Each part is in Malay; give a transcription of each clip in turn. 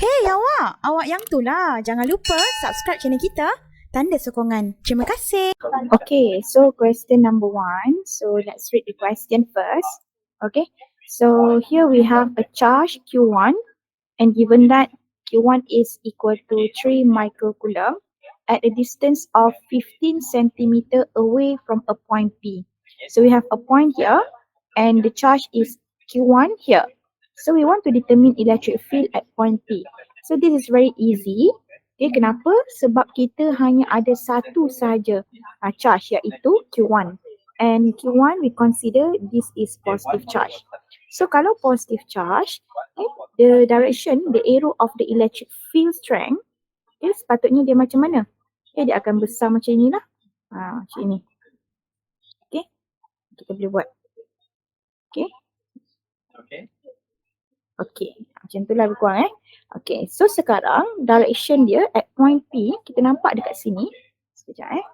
Hey awak yang tu lah. Jangan lupa subscribe channel kita. Tanda sokongan. Terima kasih. Okay, so question number 1. So let's read the question first. Okay, so here we have a charge Q1 and given that Q1 is equal to 3 microcoulomb at a distance of 15 centimeter away from a point P. So we have a point here and the charge is Q1 here. So we want to determine electric field at point P. So this is very easy. Okay, kenapa? Sebab kita hanya ada satu sahaja charge iaitu Q1. And Q1 we consider this is positive charge. So kalau positive charge, okay, the direction, the arrow of the electric field strength, okay, sepatutnya dia macam mana? Okay, dia akan besar macam inilah. Macam ini. Okay, kita boleh buat. Okay. Okay, macam tu lah lebih kurang Okay, so sekarang direction dia at point P, kita nampak dekat sini. Sekejap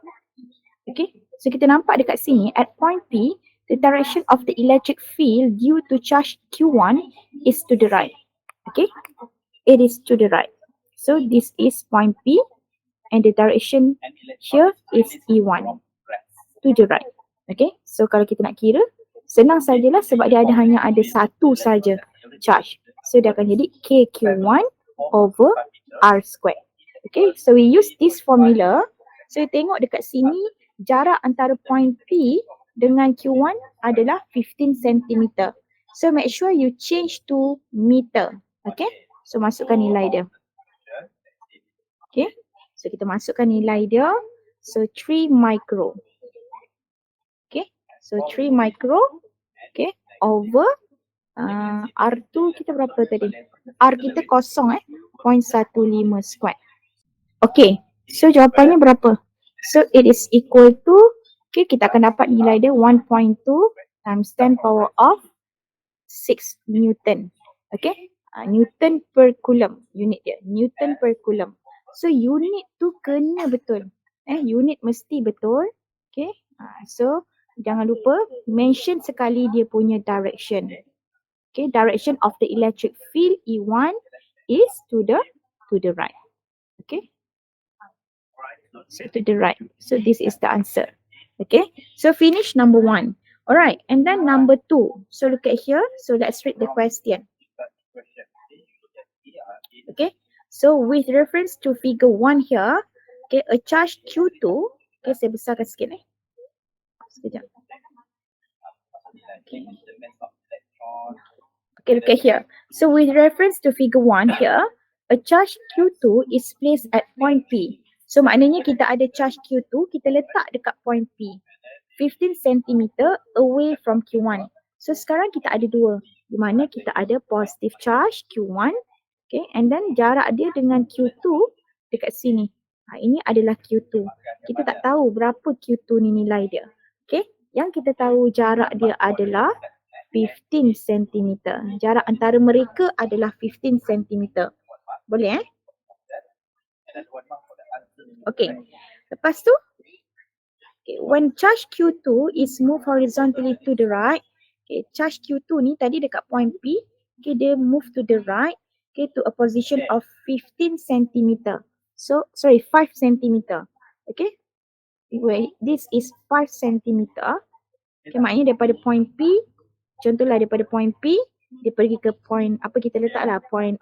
Okay, so kita nampak dekat sini at point P, the direction of the electric field due to charge Q1 is to the right. Okay, it is to the right. So this is point P and the direction here is E1, to the right. Okay, so kalau kita nak kira, senang sajalah sebab dia hanya ada satu saja charge. So dia akan jadi KQ1 over R squared. Okay, so we use this formula. So tengok dekat sini, jarak antara point P dengan Q1 adalah 15 cm. So make sure you change to meter. Okay, so masukkan nilai dia. Okay, so kita masukkan nilai dia. So 3 micro. Okay, so 3 micro. Okay, over R2 kita berapa tadi? R kita kosong 0.15 square. Okay, so jawapannya berapa? So it is equal to, okay, kita akan dapat nilai dia 1.2 times 10 power of 6 Newton. Okay, Newton per coulomb unit dia. Newton per coulomb. So unit tu kena betul. Unit mesti betul. Okay, so jangan lupa mention sekali dia punya direction. Okay, direction of the electric field E1 is to the right. Okay, so to the right. So this is the answer. Okay, so finish number 1. Alright, and then number 2. So look at here. So let's read the question. Okay, so with reference to figure 1 here, okay, a charge Q2, okay, saya besarkan sikit sekejap. Okay, look at here. So with reference to figure 1 here, a charge Q2 is placed at point P. So maknanya kita ada charge Q2, kita letak dekat point P. 15 cm away from Q1. So sekarang kita ada dua. Di mana kita ada positive charge Q1. Okay, and then jarak dia dengan Q2 dekat sini. Ini adalah Q2. Kita tak tahu berapa Q2 ni nilai dia. Okay, yang kita tahu jarak dia adalah 15 cm. Jarak antara mereka adalah 15 cm. Boleh Okay. Lepas tu, okay, when charge Q2 is moved horizontally to the right, okay, charge Q2 ni tadi dekat point P, okay, dia move to the right, okay, to a position of 15 cm. So, sorry, 5 cm. Okay. This is 5 cm. Okay, maknanya daripada point P, contohlah daripada point P, dia pergi ke point, apa kita letaklah, point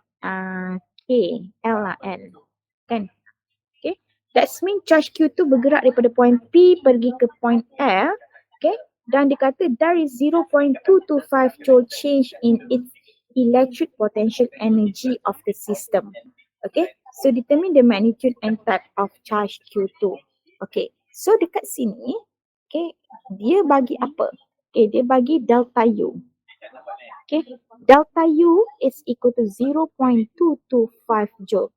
K, L lah, L. Kan? Okay. That means charge Q2 bergerak daripada point P pergi ke point L. Okay. Dan dia kata there is 0.225 joule change in its electric potential energy of the system. Okay. So determine the magnitude and type of charge Q2. Okay. So dekat sini, okay, dia bagi apa? Okay, dia bagi delta U. Okay, delta U is equal to 0.225 joule.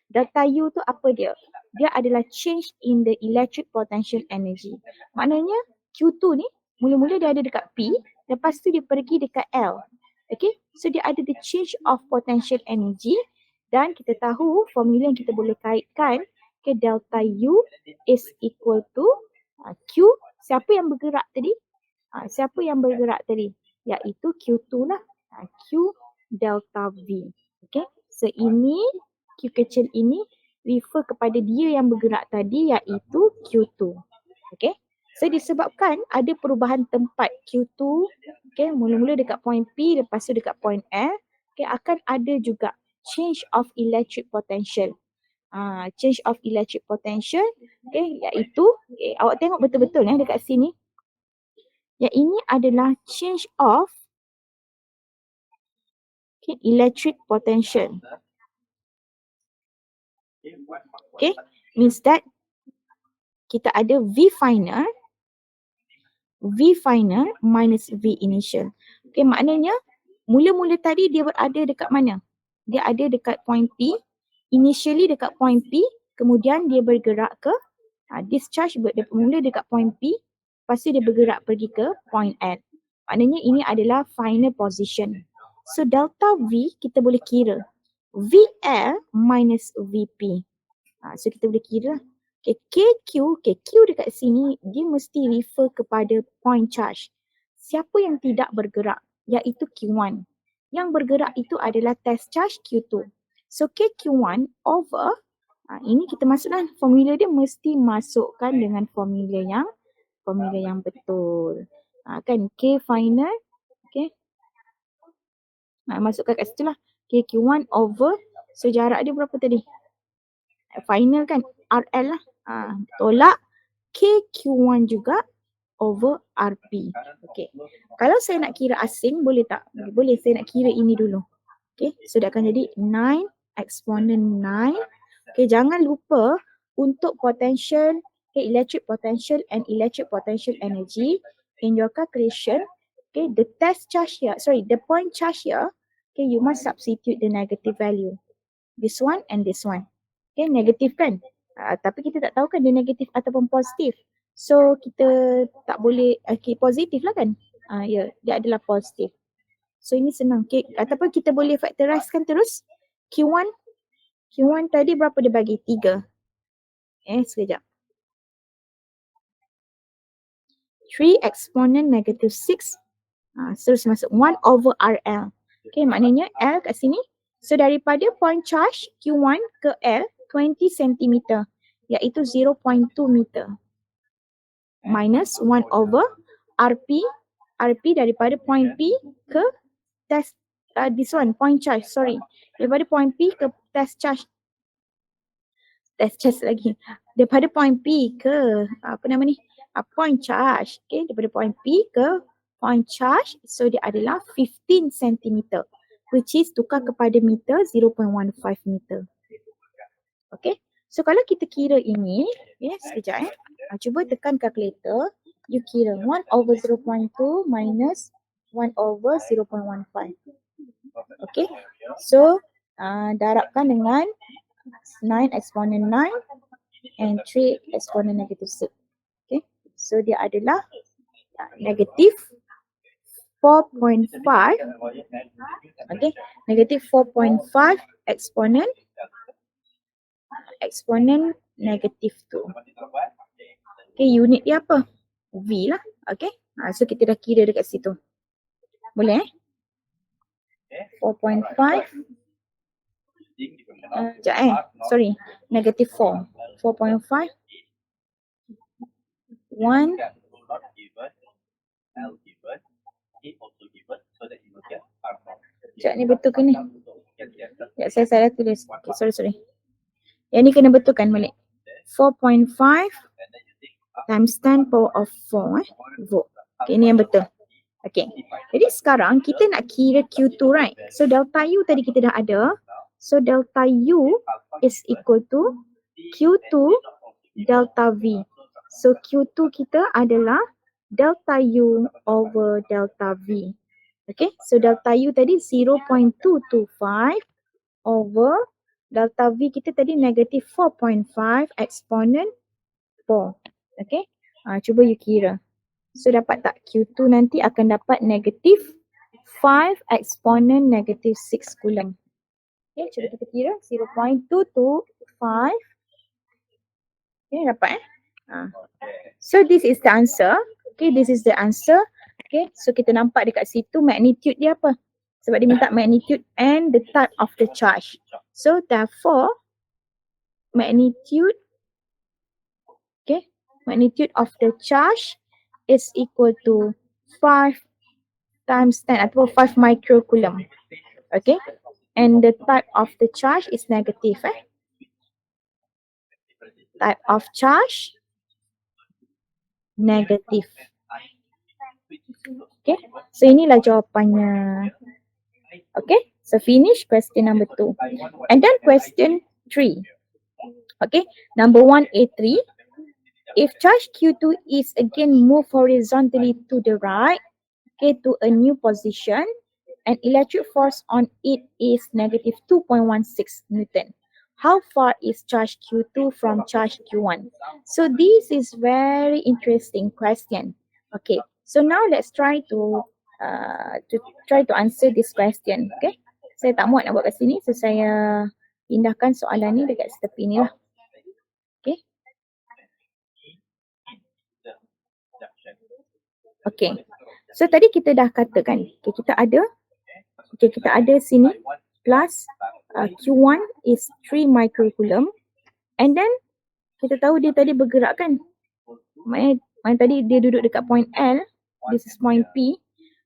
Delta U tu apa dia? Dia adalah change in the electric potential energy. Maknanya Q2 ni mula-mula dia ada dekat P, lepas tu dia pergi dekat L. Okay, so dia ada the change of potential energy dan kita tahu formula yang kita boleh kaitkan, okay, delta U is equal to Q, siapa yang bergerak tadi? Siapa yang bergerak tadi? Iaitu Q2 lah. Q delta V. Okay. So ini Q kecil ini refer kepada dia yang bergerak tadi iaitu Q2. Okay. So disebabkan ada perubahan tempat Q2, okay, mula-mula dekat point P, lepas tu dekat point L, okay, akan ada juga change of electric potential. Change of electric potential, okay, iaitu, okay, awak tengok betul-betul dekat sini. Yang ini adalah change of electric potential. Okay, means that kita ada V final minus V initial. Okay, maknanya mula-mula tadi dia berada dekat mana? Dia ada dekat point P, initially dekat point P, kemudian dia bergerak ke discharge mula dekat point P, lepas tu dia bergerak pergi ke point L. Maknanya ini adalah final position. So delta V kita boleh kira VL minus VP. So kita boleh kira. Okay, KQ dekat sini dia mesti refer kepada point charge. Siapa yang tidak bergerak? Iaitu Q1. Yang bergerak itu adalah test charge Q2. So KQ1 over, ini kita masukkan formula dia mesti masukkan dengan formula yang betul. Kan K final, okay. Masukkan kat situ lah. KQ1 over, so jarak dia berapa tadi? Final kan RL lah. Tolak KQ1 juga over RP. Okay. Kalau saya nak kira asing boleh tak? Boleh, saya nak kira ini dulu. Okay, so dia akan jadi 9 exponent 9. Okay, jangan lupa untuk potential, okay, electric potential and electric potential energy in your calculation. Okay, the test charge here, the point charge here, okay, you must substitute the negative value. This one and this one. Okay, negatif kan? Tapi kita tak tahu kan dia negatif ataupun positif. So kita tak boleh, positif lah kan? Ya, dia adalah positif. So ini senang. Okay. Ataupun kita boleh factorizekan terus. Q1 tadi berapa dia bagi? 3. Sekejap. 3 exponent negative 6. Terus masuk 1 over RL. Okay, maknanya L kat sini. So daripada point charge Q1 ke L 20 cm iaitu 0.2 meter. Minus 1 over RP daripada point P ke test, this one, point charge, daripada point P ke test charge lagi. Daripada point P ke, point charge, okay, daripada point P ke point charge, so dia adalah 15 cm, which is tukar kepada meter, 0.15 meter. Okay, so kalau kita kira ini, sekejap cuba tekan calculator, you kira 1 over 0.2 minus 1 over 0.15. Okay, so darabkan dengan 9 exponent 9 and 3 exponent negative 6. Okay, so dia adalah negative 4.5. Okay, negative 4.5 exponent negative 2. Okay, unit dia apa? V lah. Okay, so kita dah kira dekat situ. Boleh 4.5 negative 4. 4.5 1 ni betul ke ni? Ya, saya salah tulis. Okay, sorry. Yang ni kena betulkan balik. 4.5 times 10 power of 4 volt. Okay, ni yang betul. Okay, jadi sekarang kita nak kira Q2, right? So delta U tadi kita dah ada. So delta U is equal to Q2 delta V. So Q2 kita adalah delta U over delta V. Okay, so delta U tadi 0.225 over delta V kita tadi negative 4.5 exponent 4. Okay, cuba you kira. So dapat tak? Q2 nanti akan dapat negative 5 exponent negative 6 coulomb. Okay, cuba kita kira 0.225. Okay, dapat So this is the answer. Okay, this is the answer. Okay, so kita nampak dekat situ magnitude dia apa? Sebab dia minta magnitude and the type of the charge. So therefore, magnitude of the charge is equal to 5 times 10 atau 5 microcoulomb. Okay. And the type of the charge is negative. Type of charge negative. Okay. So inilah jawapannya. Okay. So finish question number 2. And then question 3. Okay. Number 1A3. If charge Q2 is again moved horizontally to the right, okay, to a new position, and electric force on it is negative 2.16 Newton. How far is charge Q2 from charge Q1? So this is very interesting question. Okay, so now let's try to answer this question. Okay, saya tak muat nak buat kat sini, so saya pindahkan soalan ni dekat tepi ni lah. Okay. Okay, so tadi kita dah katakan, kita ada sini plus Q1 is 3 microcoulomb, and then kita tahu dia tadi bergerak kan, maknanya tadi dia duduk dekat point L, this is point P.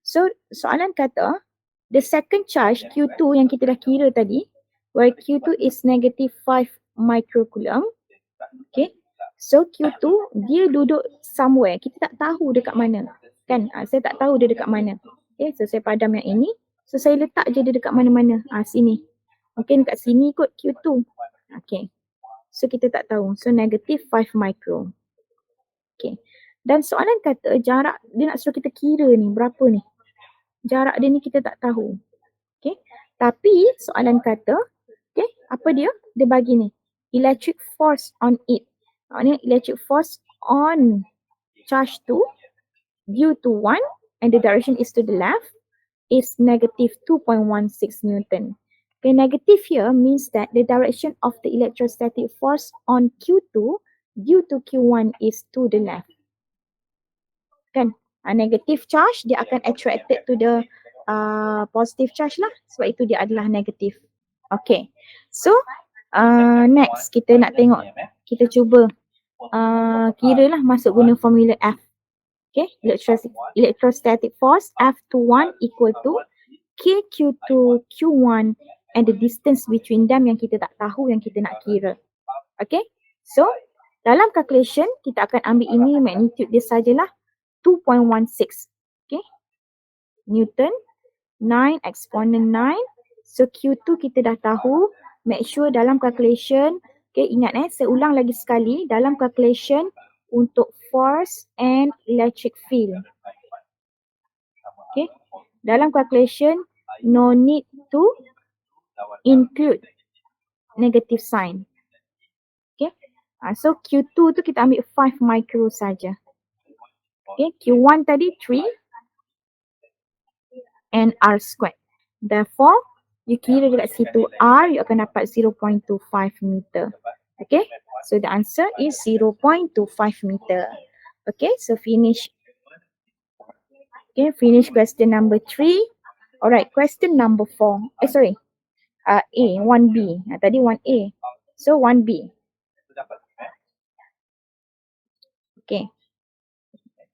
So soalan kata the second charge Q2 yang kita dah kira tadi, where Q2 is negative 5 microcoulomb. Okay, so Q2 dia duduk somewhere, kita tak tahu dekat mana kan, saya tak tahu dia dekat mana. Okay, so saya padam yang ini, so saya letak je dia dekat mana-mana, sini. Mungkin dekat sini kot Q2. Okay, so kita tak tahu, so negative 5 micro. Okay, dan soalan kata jarak, dia nak suruh kita kira ni berapa ni, jarak dia ni kita tak tahu. Okay, tapi soalan kata, okay, apa dia bagi ni, electric force on it. Maknanya electric force on charge 2 due to 1 and the direction is to the left is negative 2.16 Newton. Okay, negative here means that the direction of the electrostatic force on Q2 due to Q1 is to the left. Kan? Negative charge dia akan attracted to the positive charge lah, sebab itu dia adalah negative. Okay, so next kita nak tengok, kita cuba kira lah, masuk guna formula F. Okay, electrostatic force F21 equal to KQ2 Q1 and the distance between them yang kita tak tahu, yang kita nak kira. Okay, so dalam calculation kita akan ambil ini magnitude dia sajalah 2.16. Okay, Newton 9 exponent 9. So Q2 kita dah tahu. Make sure dalam calculation, okay, ingat saya ulang lagi sekali, dalam calculation untuk force and electric field. Okay, dalam calculation no need to include negative sign. Okay, so Q2 tu kita ambil 5 micro saja. Okay, Q1 tadi 3 and R squared. Therefore, you kira dekat situ R, you akan dapat 0.25 meter. Okay, so the answer is 0.25 meter. Okay, so finish. Okay, finish question number 3. Alright, question number 4. A, 1B. Tadi 1A. So 1B. Okay.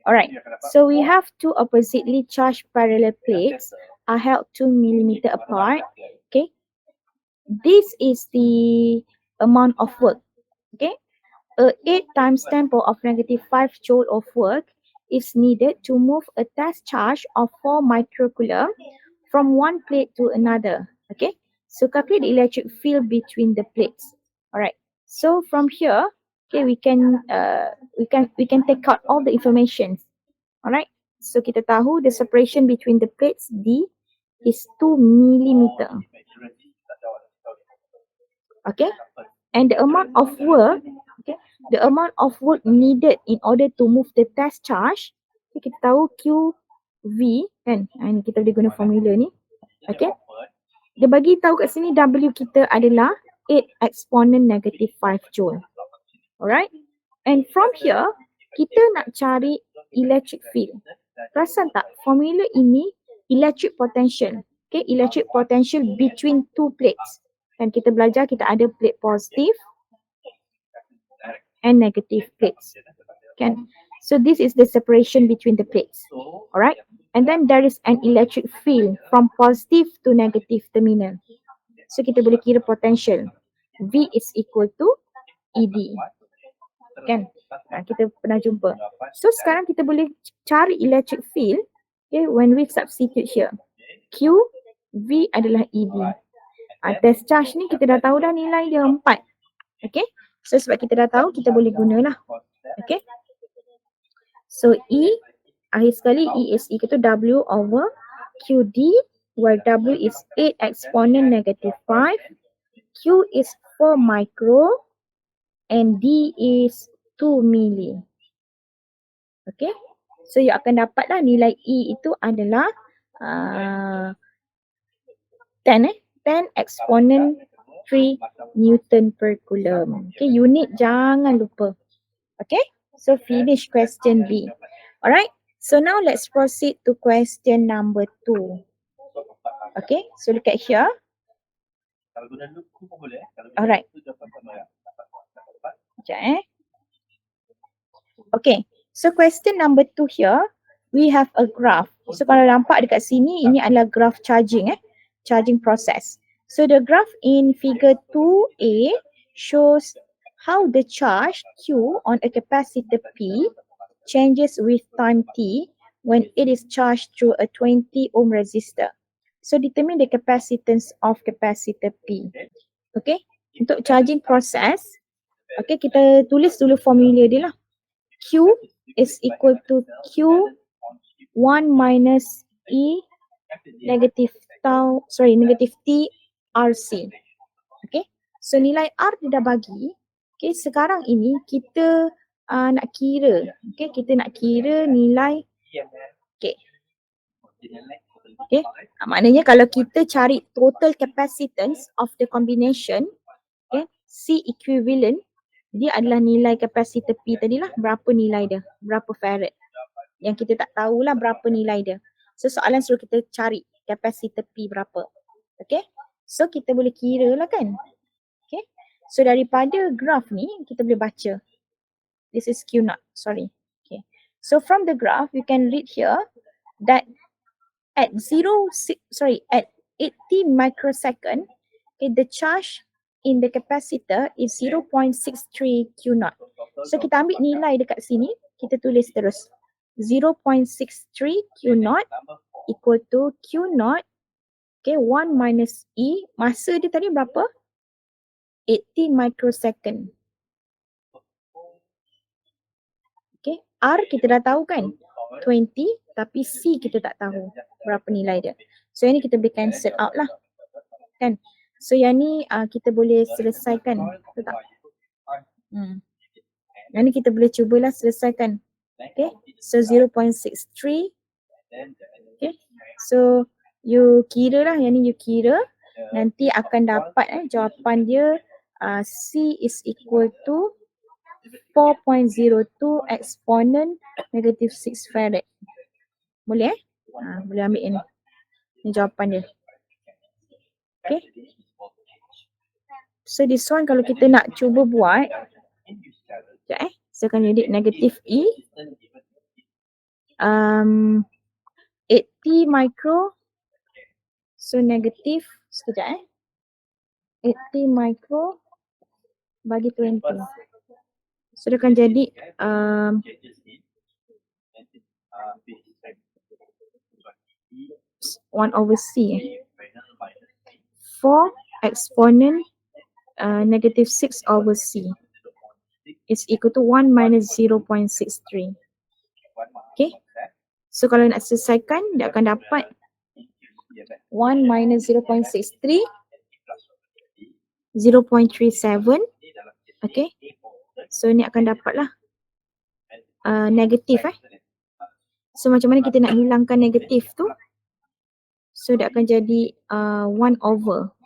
Alright, so we have two oppositely charged parallel plates are held 2 millimeter apart. Okay, this is the amount of work. Okay, 8 times 10 power of negative 5 joule of work is needed to move a test charge of 4 microcoulomb from one plate to another. Okay, so calculate the electric field between the plates. Alright, so from here, okay, we can take out all the information. Alright, so kita tahu the separation between the plates D is 2 millimeter. Okay, and the amount of work, okay, the amount of work needed in order to move the test charge, okay, kita tahu QV kan, ini kita boleh guna formula ni. Okay, dia bagi tahu kat sini W kita adalah 8 exponent negative 5 joule. Alright, and from here kita nak cari electric field. Perasan tak, formula ini electric potential. Okay, electric potential between two plates. Dan kita belajar kita ada plate positif and negative plates. Kan? So this is the separation between the plates. Alright? And then there is an electric field from positive to negative terminal. So kita boleh kira potential. V is equal to ED. Kan? Kita pernah jumpa. So sekarang kita boleh cari electric field, okay, when we substitute here. Q, V adalah ED. Test charge ni kita dah tahu dah nilai dia 4. Okay? So sebab kita dah tahu, kita boleh gunalah. Okay? So E, akhir sekali E is equal to W over QD, where W is 8 exponent negative 5, Q is 4 micro, and D is 2 milli. Okay? So you akan dapatlah nilai E itu adalah 10 exponent 3 Newton per coulomb. Okay, unit jangan lupa. Okay, so finish question B. Alright, so now let's proceed to question number 2. Okay, so look at here. Alright. Sekejap Okay, so question number 2 here, we have a graph. So kalau nampak dekat sini, ini adalah graph charging charging process. So the graph in figure 2A shows how the charge Q on a capacitor P changes with time T when it is charged through a 20 ohm resistor. So determine the capacitance of capacitor P. Okay, untuk charging process, okay, kita tulis dulu formula dia lah. Q is equal to Q1 minus E negative T RC. Okay, so nilai R dia dah bagi. Okay, sekarang ini kita nak kira. Okay, kita nak kira nilai. Okay. Okay, maknanya kalau kita cari total capacitance of the combination, okay, C equivalent, dia adalah nilai kapasitor P tadilah, berapa nilai dia, berapa farad. Yang kita tak tahulah berapa nilai dia. So soalan suruh kita cari kapasitor P berapa. Okay, so kita boleh kira lah kan. Okay, so daripada graph ni kita boleh baca. This is Q0, sorry. Okay, so from the graph you can read here that at 80 microsecond, okay, the charge in the capacitor is 0.63 Q0. So kita ambil nilai dekat sini, kita tulis terus 0.63 Q0 equal to Q0, okay, 1 minus E, masa dia tadi berapa? 80 microsecond. Okay, R kita dah tahu kan? 20, tapi C kita tak tahu berapa nilai dia. So yang ni kita boleh cancel out lah. Kan? So yang ni kita boleh selesaikan. Betul tak? Yang ni kita boleh cubalah selesaikan. Okay, so 0.63. Okay, so you kira lah, yang ni you kira. Nanti akan dapat jawapan dia C is equal to 4.02 exponent negative 6 farad. Boleh boleh ambil ini. Ini jawapan dia. Okay. So this one kalau kita nak cuba buat, sekejap saya akan edit negative E. 80 micro. So negative, sekejap 80 micro bagi 20. So dia akan jadi 1 over C. 4 exponent negative 6 over C is equal to 1 minus 0.63. Okay. So kalau nak selesaikan, dia akan dapat 1 minus 0.63, 0.37. Okay. So ni akan dapatlah negatif So macam mana kita nak hilangkan negatif tu? So dia akan jadi 1 over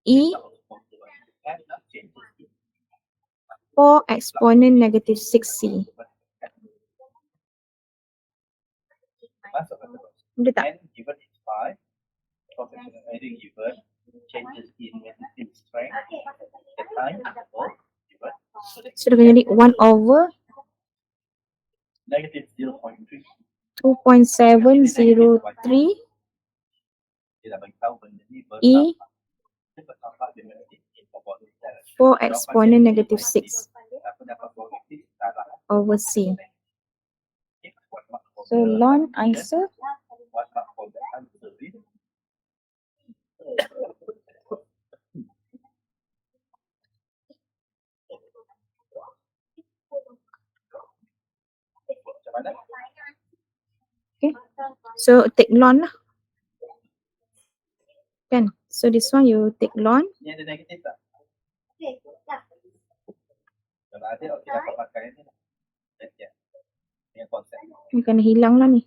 E 4 exponent negative 6C. Boleh tak? So, dia akan jadi 1 over 2.703 E 4 exponent negative 6 over C. So, ln answer okay. So, take ln lah. Kan? So, this one you take ln. Ni kena hilang lah ni.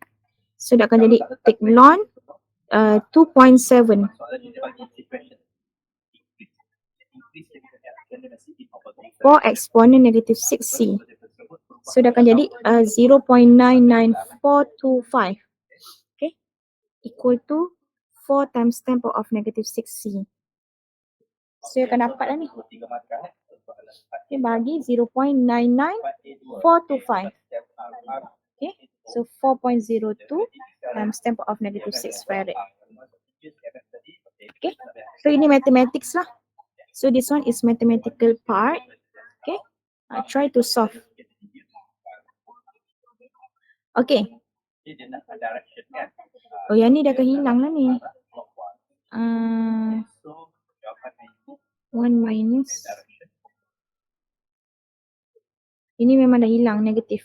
So, dia akan jadi take ln 2.7 4 exponent negative 6C. So, dia akan jadi 0.99425. Okay. Equal to 4 times 10 power of negative 6C. So, dia akan dapat lah ni. Okay, bagi 0.99425. Okay. So, 4.02 times 10 power of negative 6 farad. Okay. So, ini mathematics lah. So, this one is mathematical part. Okay. Try to solve. Okay. Oh, yang ni dah akan hilang lah ni. 1 minus. Ini memang dah hilang negatif.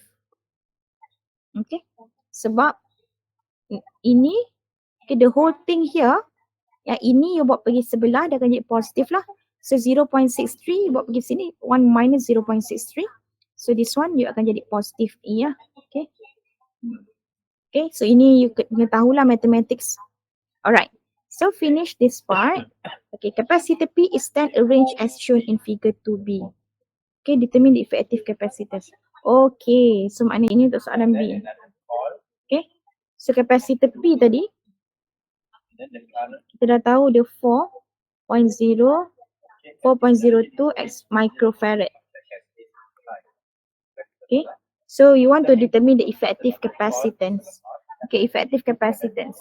Okay. Sebab ini, okay, the whole thing here, yang ini you buat pergi sebelah, dia akan jadi positif lah. So 0.63 you buat pergi sini, 1 minus 0.63. So this one you akan jadi positif E lah. Okay. Okay, so ini you kena tahulah mathematics. Alright. So finish this part. Okay, capacitor P is then arranged as shown in figure 2B. Okay, determine the effective capacitance. Okay, so maknanya ini untuk soalan B. Okay, so capacitor P tadi, kita dah tahu dia 4.02 microfarad. Okay, so you want to determine the effective capacitance. Okay, effective capacitance.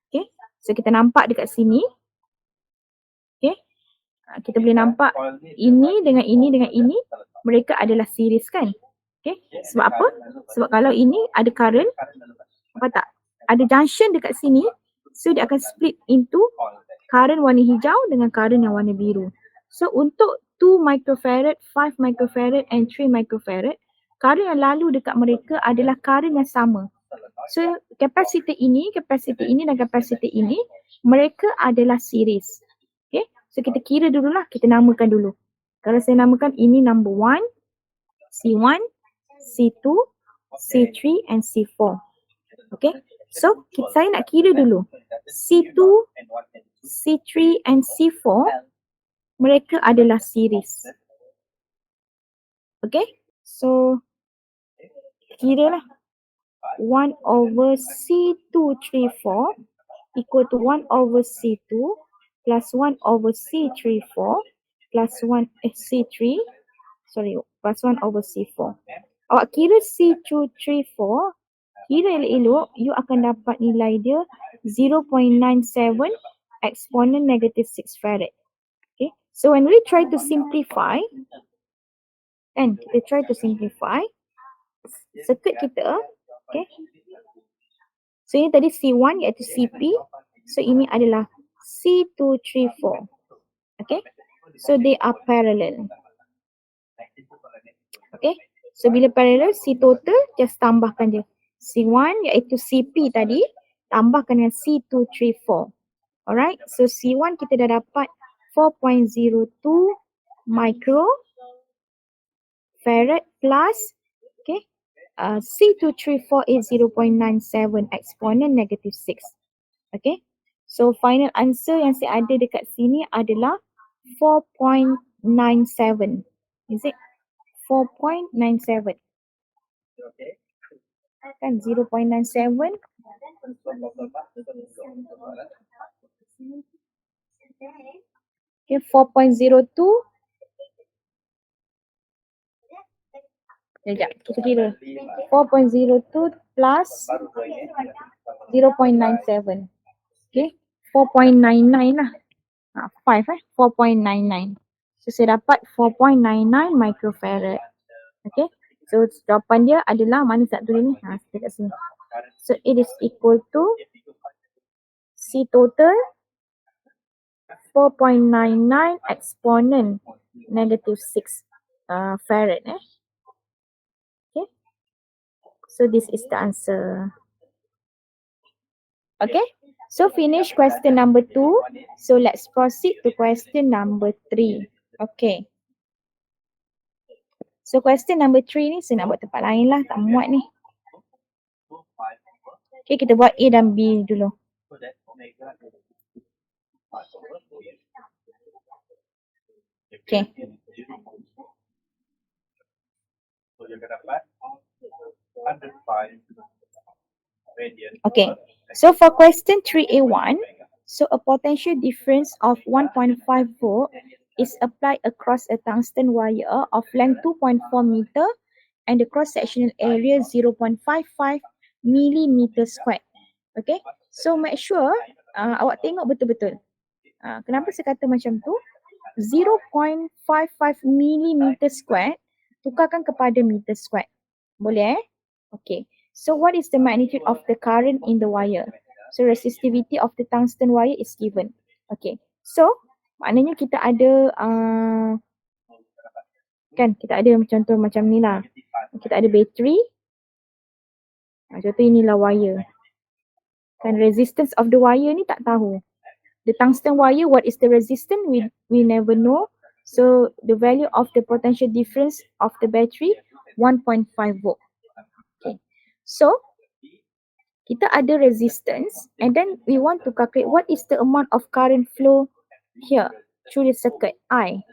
Okay, so kita nampak dekat sini. Okay, kita boleh nampak ini dengan ini, mereka adalah series kan? Okay, sebab apa? Sebab kalau ini ada current, apa tak? Ada junction dekat sini, so dia akan split into current warna hijau dengan current yang warna biru. So untuk 2 microfarad, 5 microfarad and 3 microfarad, current yang lalu dekat mereka adalah current yang sama. So kapasitor ini dan kapasitor ini, mereka adalah series. Okay, so kita kira dululah, kita namakan dulu. Kalau saya namakan ini number 1, C1, C2, C3 and C4. Okay, so saya nak kira dulu. C2, C3 and C4, mereka adalah series. Okay, so kira lah. 1 over C234 equal to 1 over C2 plus 1 over C34 plus 1 plus 1 over C4. Awak kira C234, kira elok-elok, you akan dapat nilai dia 0.97 exponent negative 6 farad. Okay, so when we try to simplify, and kita try to simplify circuit kita, okay. So ini tadi C1 iaitu CP, so ini adalah C234. Okay, so they are parallel. Okay, so bila parallel, C total just tambahkan je C1 iaitu CP tadi, tambahkan dengan C234. Alright, so C1 kita dah dapat 4.02 microfarad plus, okay, C234 is 0.97 exponent negative 6. Okay, so final answer yang saya ada dekat sini adalah 4.97. Is it? 4.97. Kan 0.97. Okay, 4.02. Sekejap, kita kira. 4.02 plus 0.97. Okay, 4.99 lah. 5 4.99. So saya dapat 4.99 microfarad. Okay, so jawapan dia adalah mana tak tulis ni? Dekat sini. So it is equal to C total 4.99 exponent negative 6 farad. Okay, so this is the answer. Okay, so finish question number 2. So let's proceed to question number 3. Okay. So question number 3 ni saya nak buat tempat lain lah, tak muat ni. Okay, kita buat A dan B dulu. Okay. Okay, so for question 3A1, so a potential difference of 1.5 volt is applied across a tungsten wire of length 2.4 meter and the cross-sectional area 0.55 millimeter squared. Okay, so make sure awak tengok betul-betul. Kenapa saya kata macam tu? 0.55 millimeter squared tukarkan kepada meter squared. Boleh Okay. So what is the magnitude of the current in the wire? So resistivity of the tungsten wire is given. Okay. So maknanya kita ada kan kita ada contoh macam ni lah. Kita ada bateri. Contoh inilah wire. Kan resistance of the wire ni tak tahu. The tungsten wire, what is the resistance? We never know. So the value of the potential difference of the battery 1.5 volt. Okay. So kita ada resistance and then we want to calculate what is the amount of current flow here through the circuit I.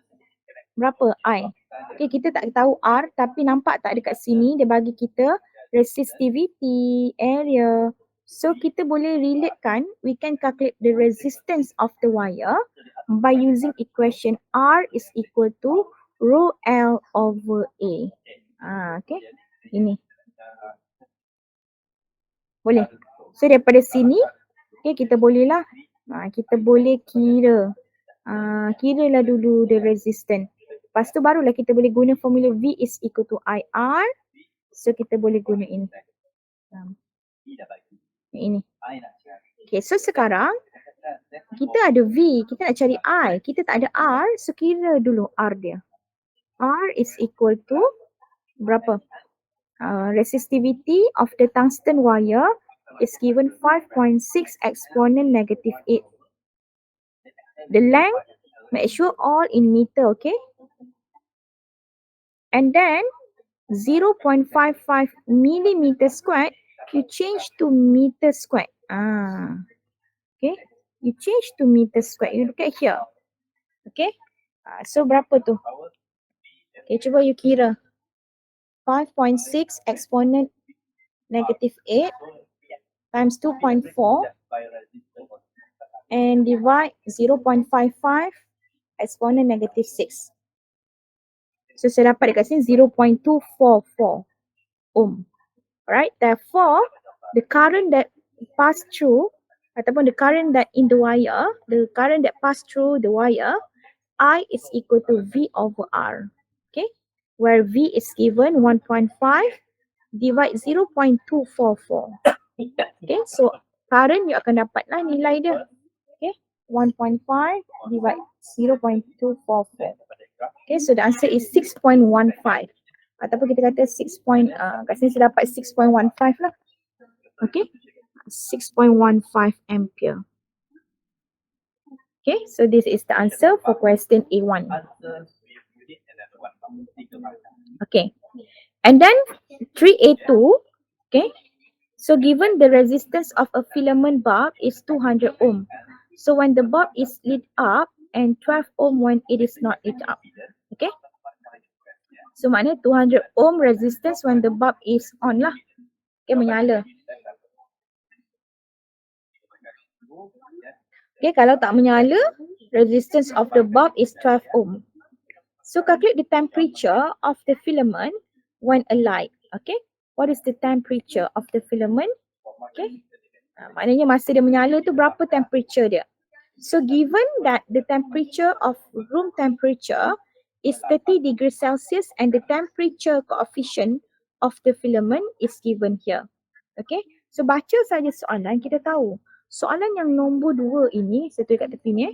Berapa I? Okay, kita tak tahu R tapi nampak tak dekat sini dia bagi kita resistivity, area. So kita boleh relatekan, we can calculate the resistance of the wire by using equation R is equal to rho L over A. Okay, ini. Boleh. So daripada sini, okay, kita bolehlah, kita boleh kira. Kiralah dulu the resistance. Lepas tu barulah kita boleh guna formula V is equal to IR. So kita boleh guna ini. Ini. Okay, so sekarang kita ada V, kita nak cari I. Kita tak ada R, so kira dulu R dia. R is equal to berapa? Resistivity of the tungsten wire is given 5.6 exponent negative 8. The length, make sure all in meter, okay? And then 0.55 millimeter squared, you change to meter squared. Okay, you change to meter squared. You look at here. Okay, so berapa tu? Okay, cuba you kira. 5.6 exponent negative 8 times 2.4 and divide 0.55 exponent negative 6. So saya dapat dekat sini 0.244 ohm. Alright, therefore the current that pass through ataupun the current that in the wire, the current that pass through the wire, I is equal to V over R. Okay, where V is given 1.5 divide 0.244. Okay, so current you akan dapatlah nilai dia. Okay, 1.5 divide 0.244. Okay, so the answer is 6.15. Ataupun kita kata 6. Kat sini saya dapat 6.15 lah. Okay, 6.15 ampere. Okay, so this is the answer for question A1. Okay, and then 3A2. Okay, so given the resistance of a filament bulb is 200 ohm. So when the bulb is lit up and 12 ohm when it is not lit up. Okay, so maknanya 200 ohm resistance when the bulb is on lah. Okay, menyala. Okay, kalau tak menyala, resistance of the bulb is 12 ohm. So calculate the temperature of the filament when alight. Okay, what is the temperature of the filament? Okay, maknanya masa dia menyala tu berapa temperature dia. So given that the temperature of room temperature is 30 degrees Celsius and the temperature coefficient of the filament is given here. Okay, so baca saja soalan, kita tahu. Soalan yang nombor 2 ini, saya tulis kat tepi ni.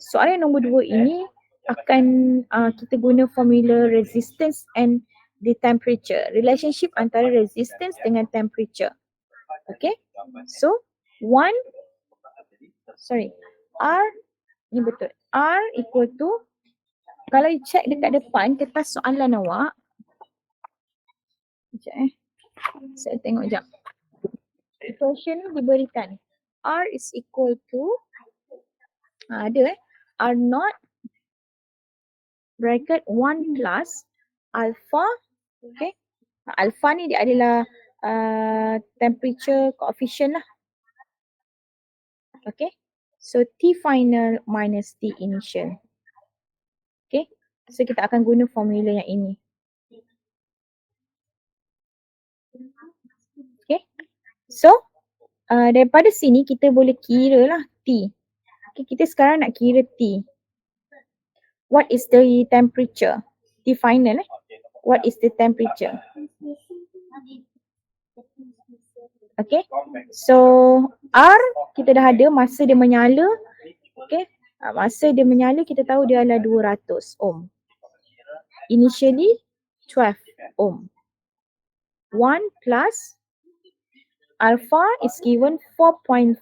Soalan yang nombor 2 ini akan kita guna formula resistance and the temperature. Relationship antara resistance dengan temperature. Okay, so R ni betul. R equal to, kalau you check dekat depan kertas soalan awak. Sekejap saya tengok sekejap. Equation diberikan. R is equal to ada R naught bracket 1 plus alpha. Okay, alpha ni dia adalah temperature coefficient lah. Okay, so T final minus T initial. Okay, so kita akan guna formula yang ini. Okay, so daripada sini kita boleh kira lah T. Okay, kita sekarang nak kira T. What is the temperature? T final What is the temperature? Okay, so R kita dah ada masa dia menyala. Okay, masa dia menyala kita tahu dia adalah 200 ohm. Initially 12 ohm. 1 plus alpha is given 4.5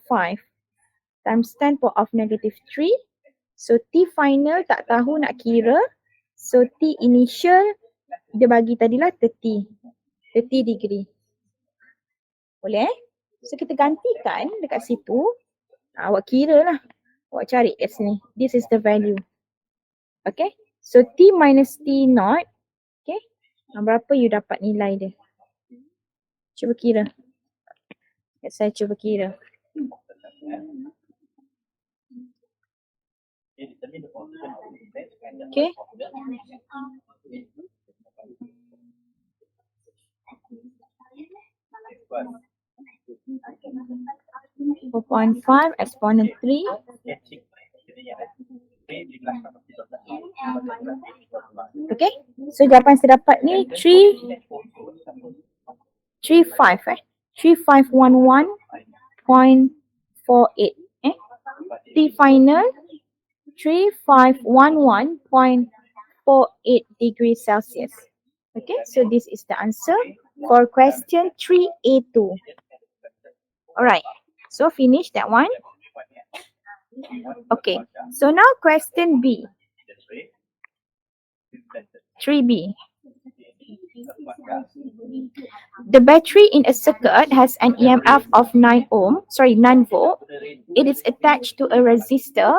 times 10 power of negative 3. So T final tak tahu nak kira. So T initial dia bagi tadilah 30 degree. Boleh So kita gantikan dekat situ. Awak kira lah. Awak cari kat sini. This is the value. Okay. So T minus T naught. Okay. Berapa you dapat nilai dia? Cuba kira. Saya cuba kira. Okay. 4.5 exponent 3. Okay. So jawapan saya dapat ni 3511.48. T final 3511.48 degrees Celsius. Okay, so this is the answer for question 3A2. Alright, so finish that one. Okay, so now question B. 3B. The battery in a circuit has an EMF of 9 volt. It is attached to a resistor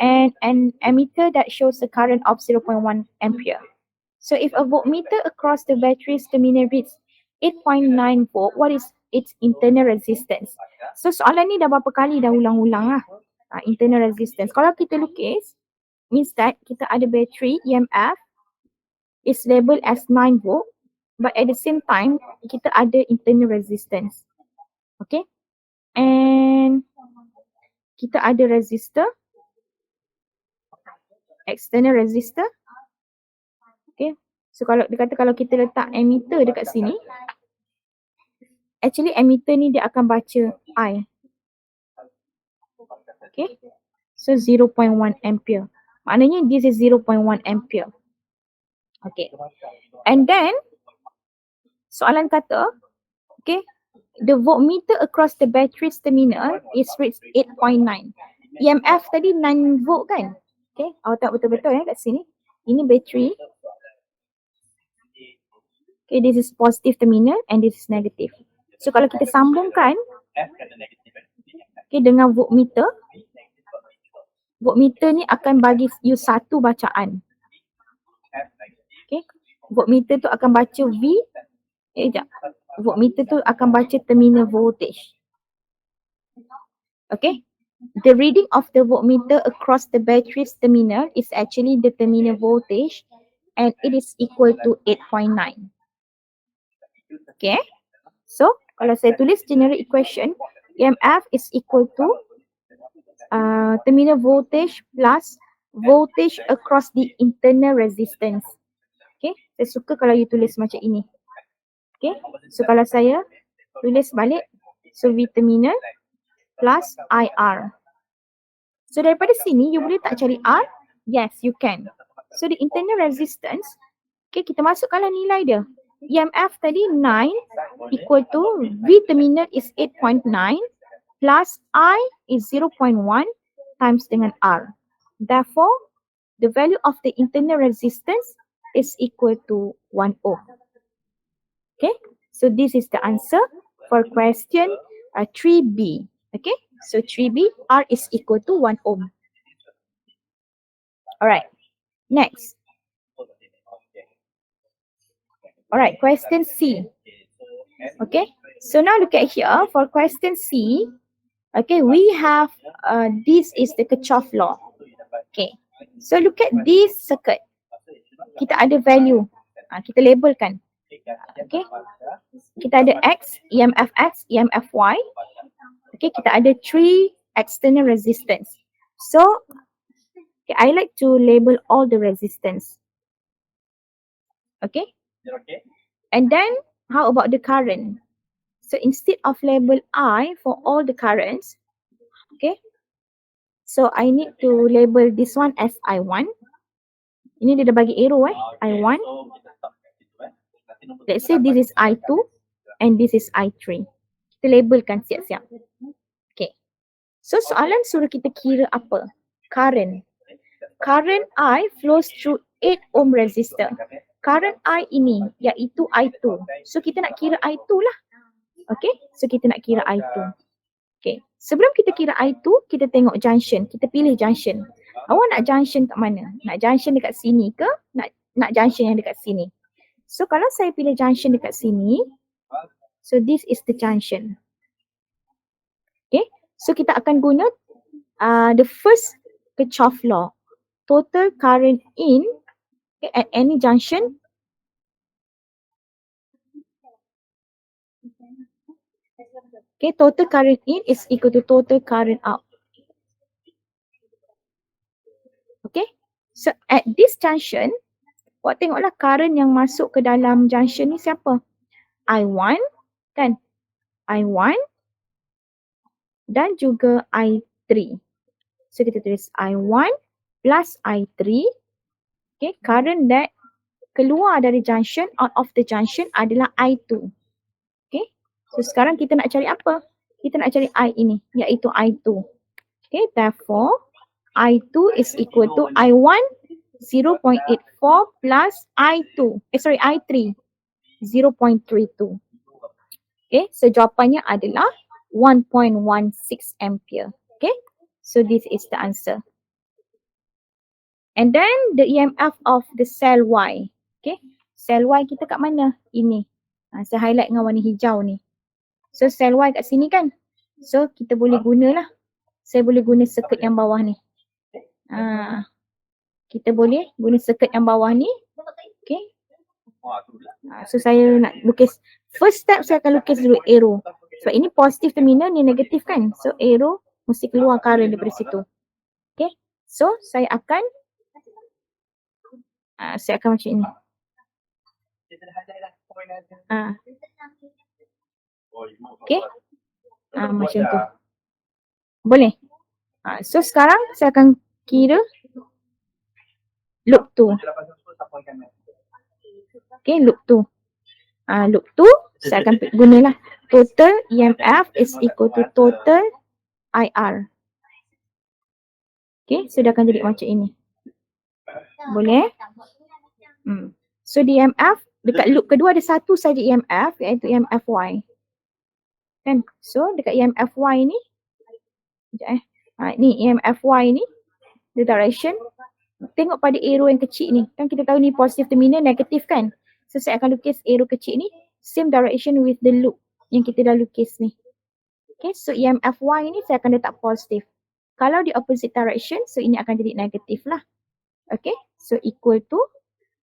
and an ammeter that shows a current of 0.1 ampere. So if a voltmeter across the battery's terminal reads 8.9 volt, what is its internal resistance? So soalan ni dah berapa kali dah ulang-ulang lah. Internal resistance. Kalau kita lukis, means that kita ada battery EMF is labeled as 9 volt, but at the same time kita ada internal resistance. Okay. And kita ada resistor, external resistor. Okay. So kalau dia kata kalau kita letak ammeter dekat sini, actually ammeter ni dia akan baca I. Okay. So 0.1 ampere. Maknanya this is 0.1 ampere. Okay. And then soalan kata, okay, the voltmeter across the battery's terminal is reached 8.9. EMF tadi 9 volt kan? Okay, awak tak betul-betul kat sini. Ini battery. Okay, this is positive terminal and this is negative. So kalau kita sambungkan okay, dengan voltmeter, voltmeter ni akan bagi you satu bacaan. Okay, voltmeter tu akan baca V. Sekejap. voltmeter tu akan baca terminal voltage. Okay. The reading of the voltmeter across the battery's terminal is actually the terminal voltage and it is equal to 8.9. Okay. So, kalau saya tulis general equation, EMF is equal to terminal voltage plus voltage across the internal resistance. Okay. Saya suka kalau you tulis macam ini. Okay. So, kalau saya tulis balik, so V terminal plus IR. So daripada sini, you boleh tak cari R? Yes, you can. So the internal resistance, okay, kita masukkanlah nilai dia. EMF tadi 9 equal to V terminal is 8.9 plus I is 0.1 times dengan R. Therefore, the value of the internal resistance is equal to 1 ohm. Okay, so this is the answer for question 3B. Okay, so 3B, R is equal to 1 ohm. Alright, next. Alright, question C. Okay, so now look at here for question C. Okay, we have this is the Kirchhoff law. Okay, so look at this circuit. Kita ada value. Kita labelkan. Okay, kita ada X, EMF X, EMF Y. Okay, kita ada 3 external resistance. So, okay, I like to label all the resistance. Okay. And then, how about the current? So, instead of label I for all the currents, okay, so I need to label this one as I1. Ini dia dah bagi arrow I1. Let's say this is I2 and this is I3. Kita labelkan siap-siap. Okay. So, soalan suruh kita kira apa? Current. Current I flows through 8 ohm resistor. Current I ini iaitu I2. So, kita nak kira I2 lah. Okay. So, kita nak kira I2. Okay. Sebelum kita kira I2, kita tengok junction. Kita pilih junction. Awak nak junction kat mana? Nak junction dekat sini ke? Nak junction yang dekat sini? So, kalau saya pilih junction dekat sini, so this is the junction. Okay. So, kita akan guna the first Kirchhoff law. Total current in at any junction total current in is equal to total current out. Okay, so at this junction, awak tengoklah current yang masuk ke dalam junction ni siapa? I1 kan? I1 dan juga I3. So kita tulis I1 plus I3. Okay, current that keluar dari junction, out of the junction adalah I2. Okay, so sekarang kita nak cari apa? Kita nak cari I ini, iaitu I2. Okay, therefore, I2 is equal to I1 0.84 plus I3 0.32. Okay, so jawapannya adalah 1.16 ampere. Okay, so this is the answer. And then the EMF of the cell Y. Okay, cell Y kita kat mana? Ini. Saya highlight dengan warna hijau ni. So cell Y kat sini kan? So kita boleh gunalah. Saya boleh guna circuit yang bawah ni. Kita boleh guna circuit yang bawah ni. Okay. So saya nak lukis. First step saya akan lukis dulu arrow. Sebab ini positif terminal, ni negatif kan? So arrow mesti keluar current daripada situ. Okay. So saya akan macam ini. Okay. Macam tu. Boleh. So sekarang saya akan kira loop 2. Okay, loop 2. Loop 2 saya akan gunalah total EMF is equal to total IR. Okay, so dia akan jadi macam ini. Boleh? So di EMF, dekat loop kedua ada satu saja EMF iaitu EMF Y. Kan? So dekat EMF Y ni, sekejap ni EMF Y ni, the direction, tengok pada arrow yang kecil ni. Kan kita tahu ni positif terminal, negatif kan? So saya akan lukis arrow kecil ni. same direction with the loop yang kita dah lukis ni. Okay, so EMF Y ni saya akan letak positif. Kalau di opposite direction, so ini akan jadi negatif lah. Okay, so equal to,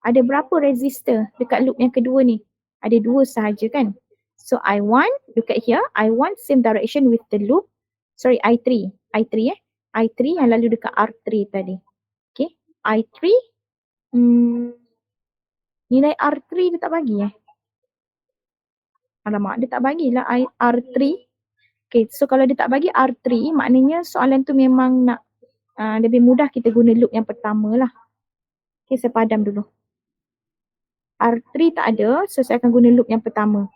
ada berapa resistor dekat loop yang kedua ni? Ada 2 sahaja kan? So I1, look at here, I1 same direction with the loop. Sorry, I3 yang lalu dekat R3 tadi. Okay, I3, nilai R3 dia tak bagi Alamak, dia tak bagilah R3. Okay, so kalau dia tak bagi R3, maknanya soalan tu memang nak lebih mudah kita guna loop yang pertama lah. Okay, saya padam dulu. R3 tak ada, so saya akan guna loop yang pertama.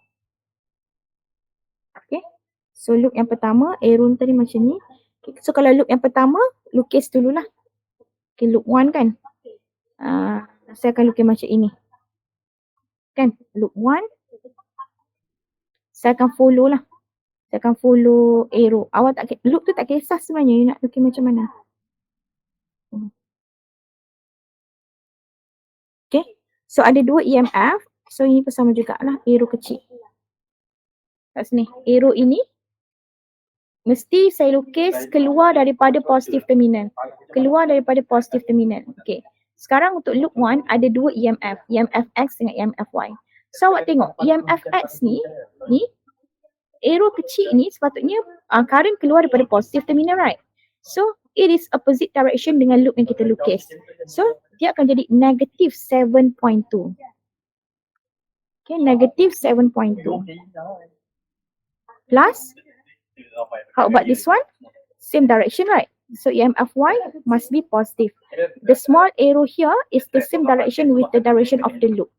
Okay, so loop yang pertama, arrow tadi macam ni. Okay, so kalau loop yang pertama, lukis dululah. Okay, loop 1 kan. Saya akan lukis macam ini. Kan, loop 1. Saya akan follow lah. Saya akan follow arrow. Loop tu tak kisah sebenarnya, you nak lukis macam mana. Okay, so ada 2 EMF. So ini pun sama jugalah, arrow kecil. Kat sini, arrow ini mesti saya lukis keluar daripada positive terminal. Keluar daripada positive terminal. Okay, sekarang untuk loop 1 ada 2 EMF. EMF X dengan EMF Y. So awak tengok, EMF X ni arrow kecil ni sepatutnya current keluar daripada positive terminal, right? So it is opposite direction dengan loop yang kita lukis. So dia akan jadi negative 7.2. Okay, negative 7.2. Plus, how about this one? Same direction, right? So EMF Y must be positive. The small arrow here is the same direction with the direction of the loop.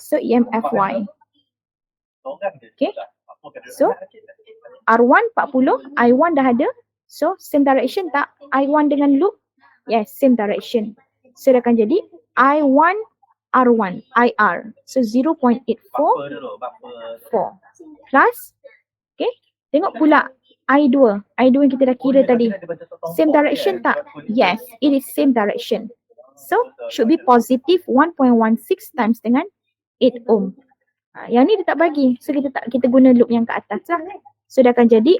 So EMF Y. Okay. So R1 40, I1 dah ada. So same direction tak? I1 dengan loop? Yes, same direction. So dia akan jadi I1 R1 IR. So 0.844 plus, okay, tengok pula I2 yang kita dah kira tadi. Same direction tak? Yes, it is same direction. So should be positive 1.16 times dengan 8 ohm. Yang ni dia tak bagi. So kita guna loop yang ke atas lah. So dia akan jadi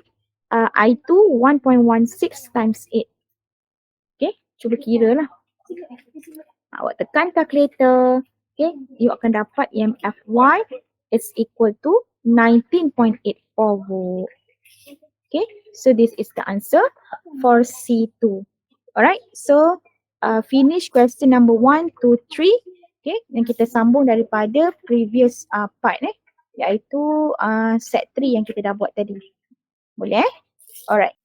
I2 1.16 times 8. Okay, cuba kira lah. Awak tekan calculator. Okay, you akan dapat EMF Y is equal to 19.84 volt. Okay, so this is the answer for C2. Alright, so finish question number 1, 2, 3. Okay, dan kita sambung daripada previous part iaitu set 3 yang kita dah buat tadi. Boleh? Alright.